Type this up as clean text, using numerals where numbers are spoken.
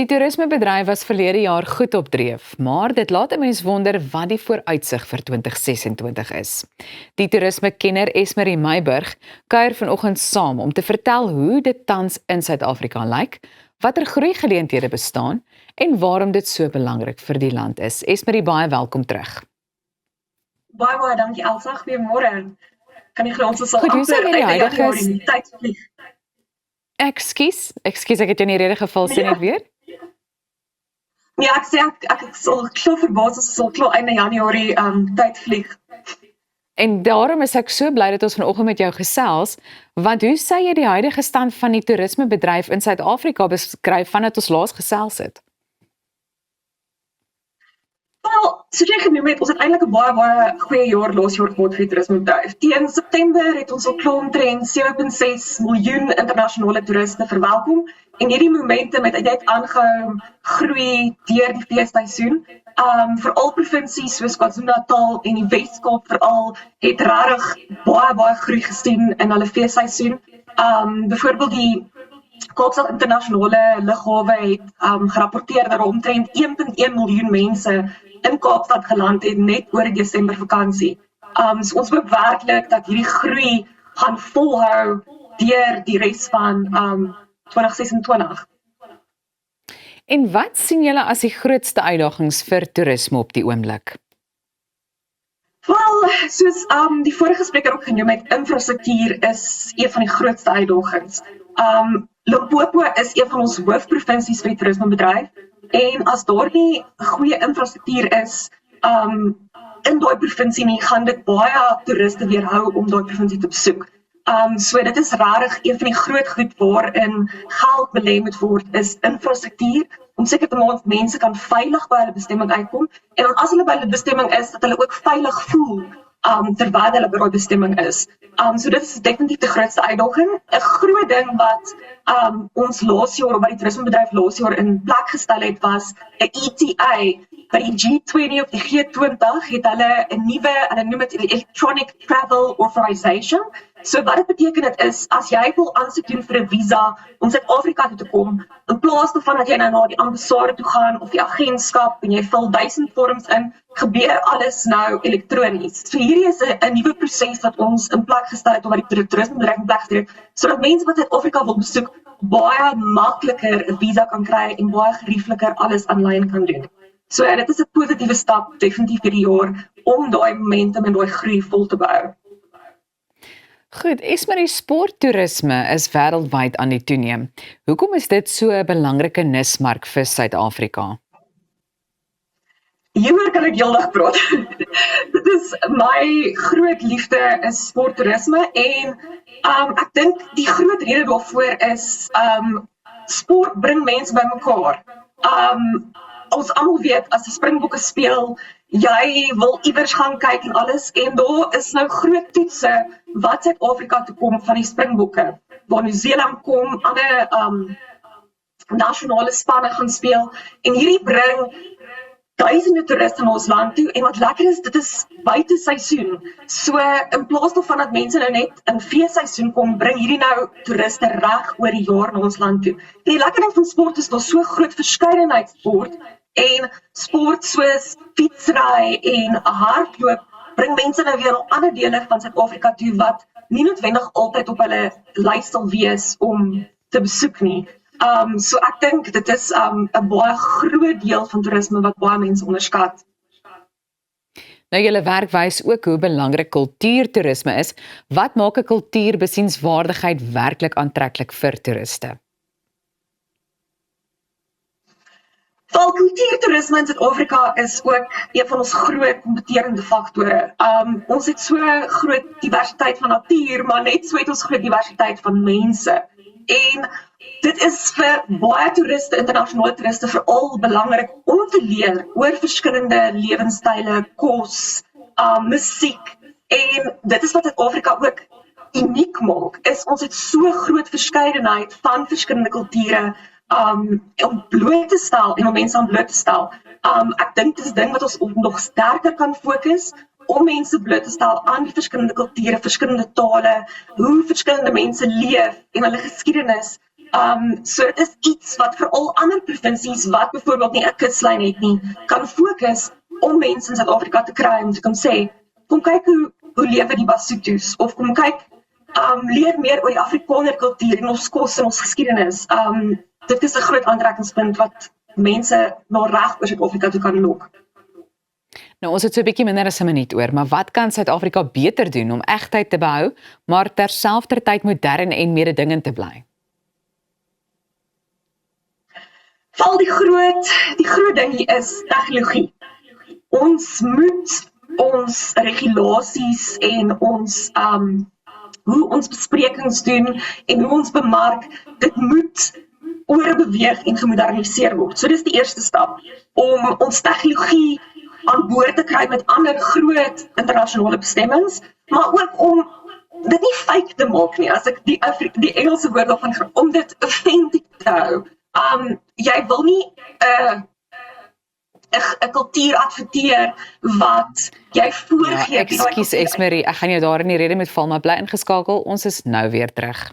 Die toerismebedryf was verlede jaar goed op dreef, maar dit laat 'n mens wonder wat die vooruitsig vir 2026 is. Die toerismekenner Esmerie Meiburg kuier vanoggend saam om te vertel hoe dit tans in Suid-Afrika lyk, watter groeigeleenthede bestaan en waarom dit so belangrik vir die land is. Esmerie, baie welkom terug. Baie dankie Elsa, goeiemôre. Kan jy glo ons is al Goed, hoe sê jy die huidige die tyd vlieg? Ekskuus, ek het jou nie rede geval sê net weer. Ja, ek sê ek sal so verbaas as ons al klaar einde Januarie tyd vlieg. En daarom is ek so bly dat ons vanoggend met jou gesels, want hoe sê jy die huidige stand van die toerismebedryf in Suid-Afrika beskryf vandat ons laas gesels het? Wel, soos jy genoem het, ons het eintlik 'n baie goeie jaar laas jaar gehad vir die toerismebedryf. Teen September het ons al klaar omtrent 7.6 miljoen internasionale toeriste verwelkom en hierdie momentum het net aangehou groei deur die feesseisoen. Veral provinsies soos KwaZulu-Natal en die Wes-Kaap veral het regtig baie groei gesien in hulle feesseisoen. Byvoorbeeld die Kaapstad internasionale lughawe het gerapporteer dat omtrent 1.1 miljoen mense in Kaapstad geland het net oor die Desember vakansie. So ons hoop werklik dat hierdie groei gaan volhou deur die res van 2026. En wat sien julle as die grootste uitdagings vir toerisme op die oomblik? Wel, soos die vorige spreker ook genoem het, infrastruktuur is een van die grootste uitdagings. Limpopo is een van ons hoofprovinsies vir die toerismebedryf en as daar nie goeie infrastruktuur is in daai provinsie nie, gaan dit baie toeriste weerhou om daai provinsie te besoek. So dit is regtig een van die groot goed waarin geld belê moet word is infrastruktuur, om seker te maak mense kan veilig by hulle bestemming uitkom en dan as hulle by hulle bestemming is, dat hulle ook veilig voel terwyl hulle by daai bestemming is. So dit is definitief die grootste uitdaging. 'n Groot ding wat ons laas jaar, of wat die toerismebedryf laas jaar in plek gestel het, was 'n ETA. By die G20 of die G20 het hulle 'n nuwe, hulle noem dit Electronic Travel Authorization. So wat dit beteken dit is, as jy wil aansoek doen vir 'n visa om Suid-Afrika toe te kom, in plaas daarvan dat jy nou na die ambassade toe gaan of die agentskap en jy vul 1000 vorms in, gebeur alles nou elektronies. So hierdie is 'n nuwe proses wat ons in plek gestel het, of wat die toerismebedryf in plek gestel het, sodat mense wat Suid-Afrika wil besoek, baie makliker 'n visa kan kry en baie geriefliker alles aanlyn kan doen. So dit is 'n positiewe stap definitief hierdie jaar om daai momentum en daai groei vol te bou. Goed, Esmerie, sporttoerisme is wêreldwyd aan die toeneem. Hoekom is dit so 'n belangrike nismark vir Suid-Afrika? Hieroor kan ek heeldag praat. Dit is my groot liefde is sporttoerisme en ek dink die groot rede daarvoor is sport bring mense bymekaar. Ons almal weet as die Springbokke speel, jy wil iewers gaan kyk en alles en daar is nou groot toetse wat Suid-Afrika toe kom van die Springbokke. Waar Nieu-Seeland kom, ander nasionale spanne gaan speel en hierdie bring duisende toeriste na ons land toe en wat lekker is, dit is buite seisoen. So in plaas daarvan dat mense nou net in feesseisoen kom, bring hierdie nou toeriste reg oor die jaar na ons land toe. Die lekker ding van sport is daar so groot verskeidenheid sport en sport soos fietsry en hardloop bring mense nou weer na ander dele van Suid-Afrika toe wat nie noodwendig altyd op hulle lys sal wees om te besoek nie. So ek dink dit is 'n baie groot deel van toerisme wat baie mense onderskat. Nou julle werk wys ook hoe belangrik kultuurtoerisme is. Wat maak 'n kultuurbesienswaardigheid werklik aantreklik vir toeriste? Wel, kultuurtoerisme in Suid-Afrika is ook een van ons groot kompeterende faktore. Ons het so groot diversiteit van natuur, maar net so het ons groot diversiteit van mense. En dit is vir baie toeriste, internasionale toeriste, veral belangrik om te leer oor verskillende lewenstyle, kos, musiek. En dit is wat Suid-Afrika ook uniek maak, is ons het so groot verskeidenheid van verskillende kulture om bloot te stel en om mense aan bloot te stel. Ek dink dit is 'n ding wat ons nog sterker kan fokus om mense bloot te stel aan die verskillende kulture, verskillende tale, hoe verskillende mense leef en hulle geskiedenis So dit is iets wat vir al ander provinsies wat byvoorbeeld nie 'n kuslyn het nie, kan fokus om mense in Suid-Afrika te kry om te kom sê, kom kyk hoe lewe die Basutos, of kom kyk, leer meer oor die Afrikaner kultuur en ons kos en ons geskiedenis. Dit is 'n groot aantrekkingspunt wat mense na reg oor Suid-Afrika toe kan lok. Nou ons het so 'n bietjie minder as 'n minuut oor, maar wat kan Suid-Afrika beter doen om egtheid te behou, maar terselfdertyd modern en mededingend te bly? Val die groot ding hier is tegnologie. Ons moet ons regulasies en ons hoe ons besprekings doen en hoe ons bemark, dit moet oorbeweeg en gemoderniseer word. So dis die eerste stap om ons tegnologie aan boord te kry met ander groot internasionale bestemmings, maar ook om dit nie fake te maak nie, as ek die Engelse woord daarvan, om dit authentic te hou. Jy wil nie 'n kultuur adverteer wat jy voorgee. Ekskuus Esmerie, ek gaan jou daar in die rede met val, maar bly ingeskakel, ons is nou weer terug.